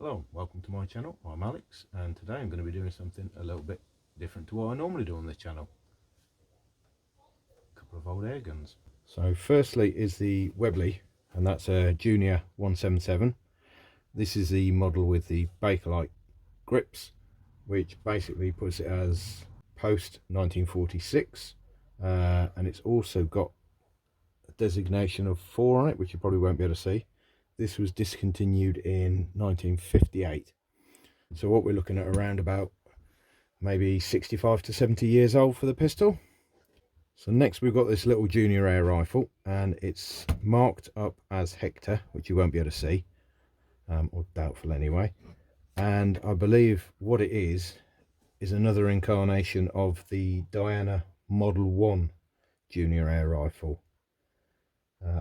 Hello, welcome to my channel. I'm Alex, and today I'm going to be doing something a little bit different to what I normally do on this channel. A couple of old air guns. So firstly is the Webley, and that's a Junior 177. This is the model with the Bakelite grips, which basically puts it as post 1946, and it's also got a designation of 4 on it, which you probably won't be able to see. This was discontinued in 1958. So what we're looking at around about maybe 65 to 70 years old for the pistol. So next we've got this little junior air rifle, and it's marked up as Hector, which you won't be able to see, or doubtful anyway. And I believe what it is another incarnation of the Diana Model 1 junior air rifle.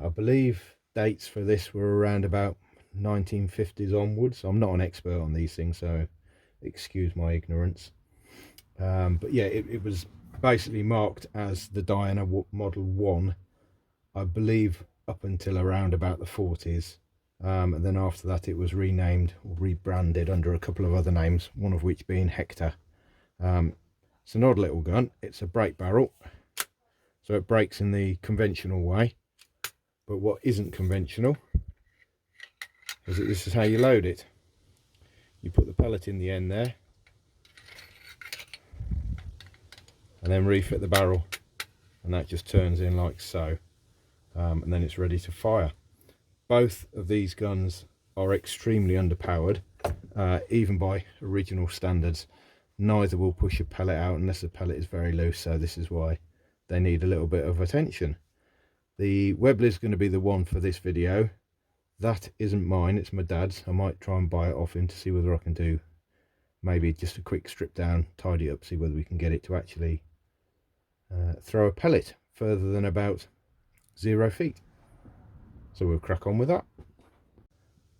I believe dates for this were around about 1950s onwards. I'm not an expert on these things, so excuse my ignorance. But yeah, it was basically marked as the Diana Model 1, I believe, up until around about the 40s. And then after that it was renamed or rebranded under a couple of other names, one of which being Hector. It's an odd little gun. It's a break barrel, so it breaks in the conventional way. But what isn't conventional is that this is how you load it. You put the pellet in the end there, and then refit the barrel, and that just turns in like so, and then it's ready to fire. Both of these guns are extremely underpowered, even by original standards. Neither will push a pellet out unless the pellet is very loose, so this is why they need a little bit of attention. The Webley is going to be the one for this video. That isn't mine, it's my dad's. I might try and buy it off him to see whether I can do maybe just a quick strip down, tidy up, see whether we can get it to actually throw a pellet further than about 0 feet. So we'll crack on with that.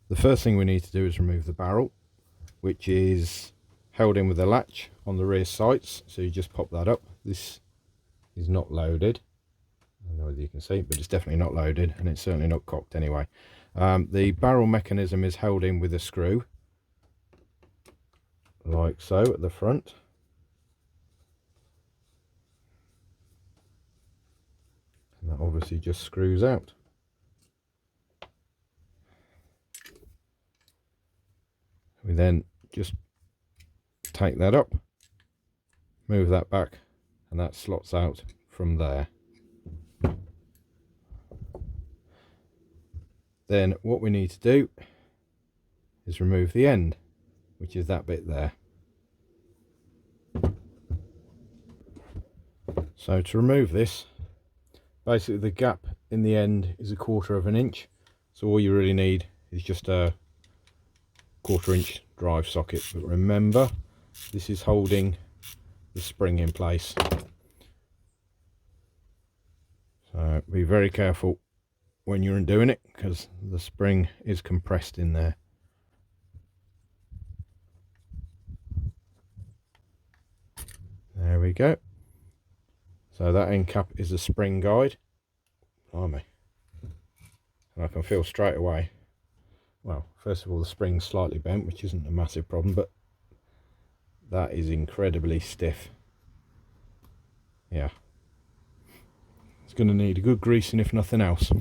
The first thing we need to do is remove the barrel, which is held in with a latch on the rear sights. So you just pop that up. This is not loaded. I don't know whether you can see, but it's definitely not loaded, and it's certainly not cocked anyway. The barrel mechanism is held in with a screw, like so, at the front. And that obviously just screws out. We then just take that up, move that back, and that slots out from there. Then what we need to do is remove the end, which is that bit there. So to remove this, basically the gap in the end is 1/4 of an inch, so all you really need is just a 1/4 inch drive socket. But remember, this is holding the spring in place, so be very careful when you're doing it, because the spring is compressed in there. There we go. So that end cap is a spring guide. Blimey. And I can feel straight away, well, first of all, the spring's slightly bent, which isn't a massive problem, but that is incredibly stiff. Yeah, it's going to need a good greasing if nothing else.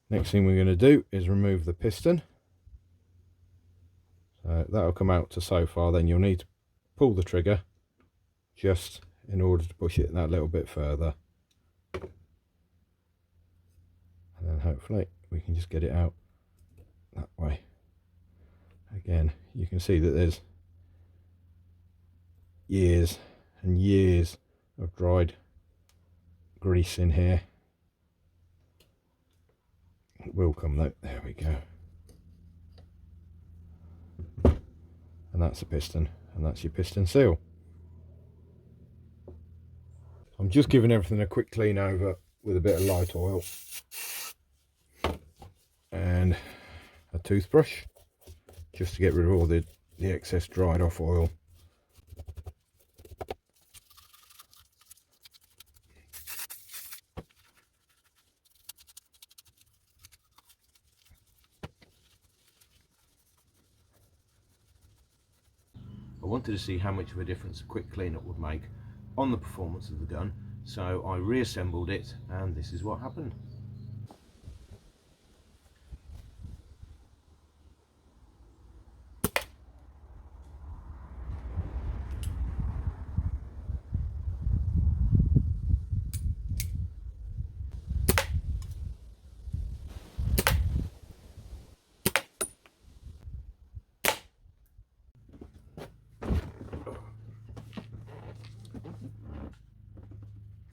Next thing we're going to do is remove the piston. So that'll come out to so far. Then you'll need to pull the trigger just in order to push it that little bit further, and then hopefully we can just get it out that way. Again, you can see that there's years and years of dried grease in here. It will come though. There we go. And that's the piston, and that's your piston seal. I'm just giving everything a quick clean over with a bit of light oil and a toothbrush, just to get rid of all the excess dried off oil. wanted to see how much of a difference a quick cleanup would make on the performance of the gun, so I reassembled it, and this is what happened.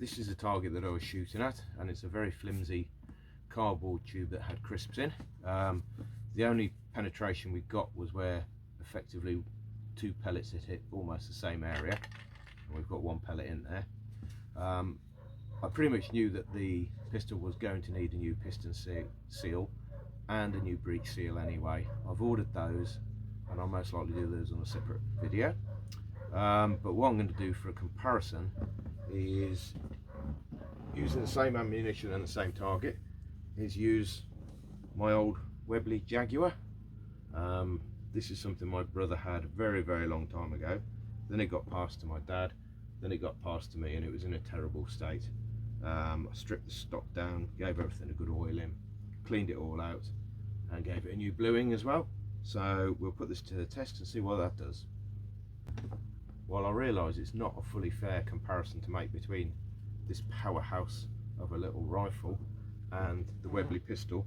This is the target that I was shooting at, and it's a very flimsy cardboard tube that had crisps in. The only penetration we got was where effectively 2 pellets hit almost the same area, and we've got 1 pellet in there. I pretty much knew that the pistol was going to need a new piston seal and a new breech seal anyway. I've ordered those, and I'll most likely do those on a separate video. But what I'm going to do for a comparison is, using the same ammunition and the same target, is use my old Webley Jaguar. This is something my brother had a very long time ago. Then it got passed to my dad, then it got passed to me, and it was in a terrible state. I stripped the stock down, gave everything a good oil in, cleaned it all out, and gave it a new bluing as well. So we'll put this to the test and see what that does. While I realise it's not a fully fair comparison to make between this powerhouse of a little rifle and the Webley pistol,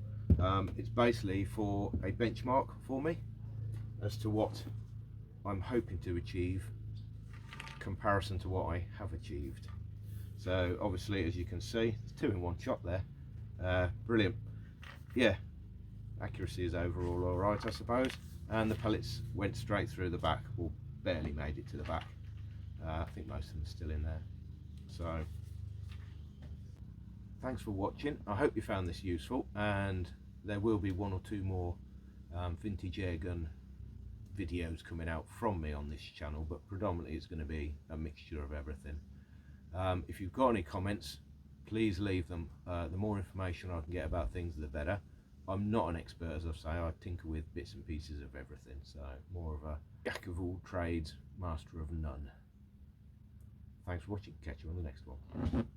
it's basically for a benchmark for me as to what I'm hoping to achieve comparison to what I have achieved. So obviously, as you can see, it's 2-in-1 shot there. Brilliant. Yeah, accuracy is overall all right, I suppose, and the pellets went straight through the back, or barely made it to the back. I think most of them are still in there. So thanks for watching. I hope you found this useful, and there will be 1 or 2 more vintage airgun videos coming out from me on this channel, but predominantly it's going to be a mixture of everything. If you've got any comments, please leave them. The more information I can get about things, the better. I'm not an expert, as I say. I tinker with bits and pieces of everything, so more of a jack of all trades, master of none. Thanks for watching. Catch you on the next one.